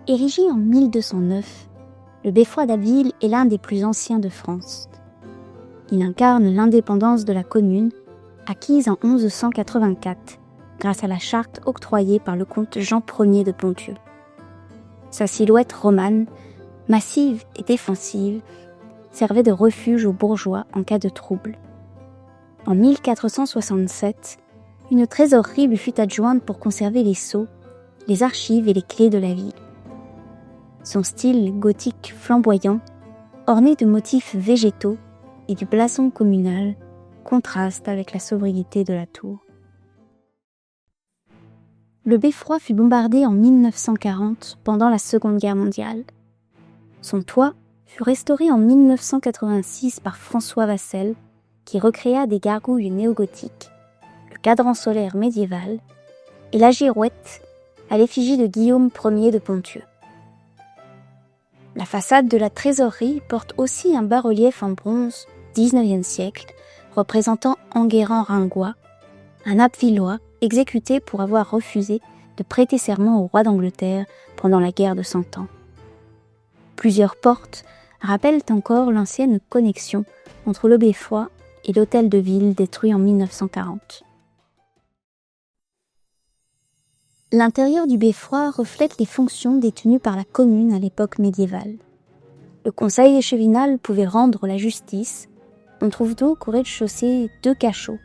Érigé en 1209, le beffroi d'Abbeville est l'un des plus anciens de France. Il incarne l'indépendance de la commune, acquise en 1184, grâce à la charte octroyée par le comte Jean Ier de Ponthieu. Sa silhouette romane, massive et défensive, servait de refuge aux bourgeois en cas de trouble. En 1467, une trésorerie lui fut adjointe pour conserver les sceaux, les archives et les clés de la ville. Son style gothique flamboyant, orné de motifs végétaux et du blason communal, contraste avec la sobriété de la tour. Le beffroi fut bombardé en 1940 pendant la Seconde Guerre mondiale. Son toit fut restauré en 1986 par François Vassel, qui recréa des gargouilles néogothiques, le cadran solaire médiéval et la girouette à l'effigie de Guillaume Ier de Ponthieu. La façade de la trésorerie porte aussi un bas-relief en bronze, 19e siècle, représentant Enguerrand Ringois, un Abbvillois exécuté pour avoir refusé de prêter serment au roi d'Angleterre pendant la guerre de Cent Ans. Plusieurs portes rappellent encore l'ancienne connexion entre le beffroi et l'hôtel de ville détruit en 1940. L'intérieur du beffroi reflète les fonctions détenues par la commune à l'époque médiévale. Le conseil échevinal pouvait rendre la justice. On trouve donc au rez-de-chaussée 2 cachots,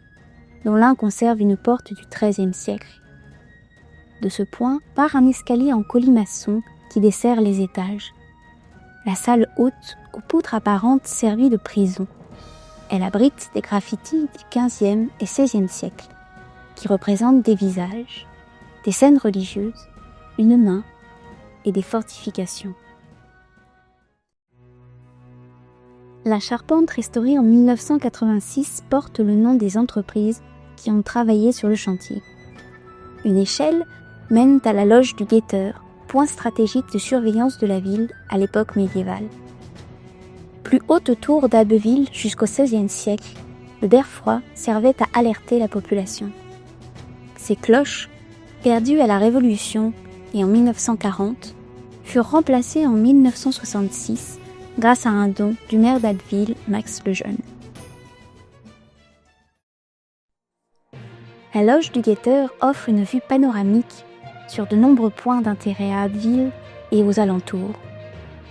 dont l'un conserve une porte du XIIIe siècle. De ce point part un escalier en colimaçon qui dessert les étages. La salle haute, aux poutres apparentes, servit de prison. Elle abrite des graffitis du XVe et XVIe siècle, qui représentent des visages, des scènes religieuses, une main et des fortifications. La charpente restaurée en 1986 porte le nom des entreprises qui ont travaillé sur le chantier. Une échelle mène à la loge du guetteur, point stratégique de surveillance de la ville à l'époque médiévale. Plus haute tour d'Abbeville jusqu'au XVIe siècle, le beffroi servait à alerter la population. Ses cloches, perdues à la Révolution et en 1940, furent remplacées en 1966 grâce à un don du maire d'Abbeville, Max Lejeune. La loge du guetteur offre une vue panoramique sur de nombreux points d'intérêt à Abbeville et aux alentours.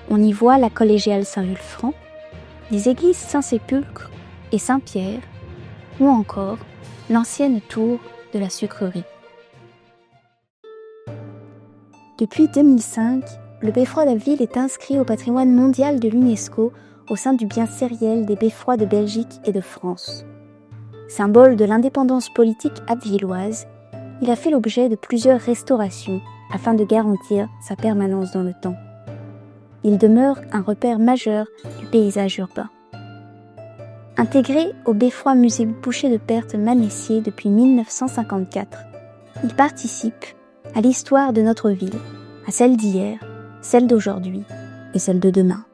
On y voit la collégiale Saint-Vulfran, les églises Saint-Sépulcre et Saint-Pierre, ou encore l'ancienne tour de la sucrerie. Depuis 2005, le beffroi d'Abbeville est inscrit au patrimoine mondial de l'UNESCO au sein du bien sériel des beffrois de Belgique et de France. Symbole de l'indépendance politique abbvilloise, il a fait l'objet de plusieurs restaurations afin de garantir sa permanence dans le temps. Il demeure un repère majeur du paysage urbain. Intégré au beffroi musée Boucher de Perthes-Manessier depuis 1954, il participe à l'histoire de notre ville, à celle d'hier, celle d'aujourd'hui et celle de demain.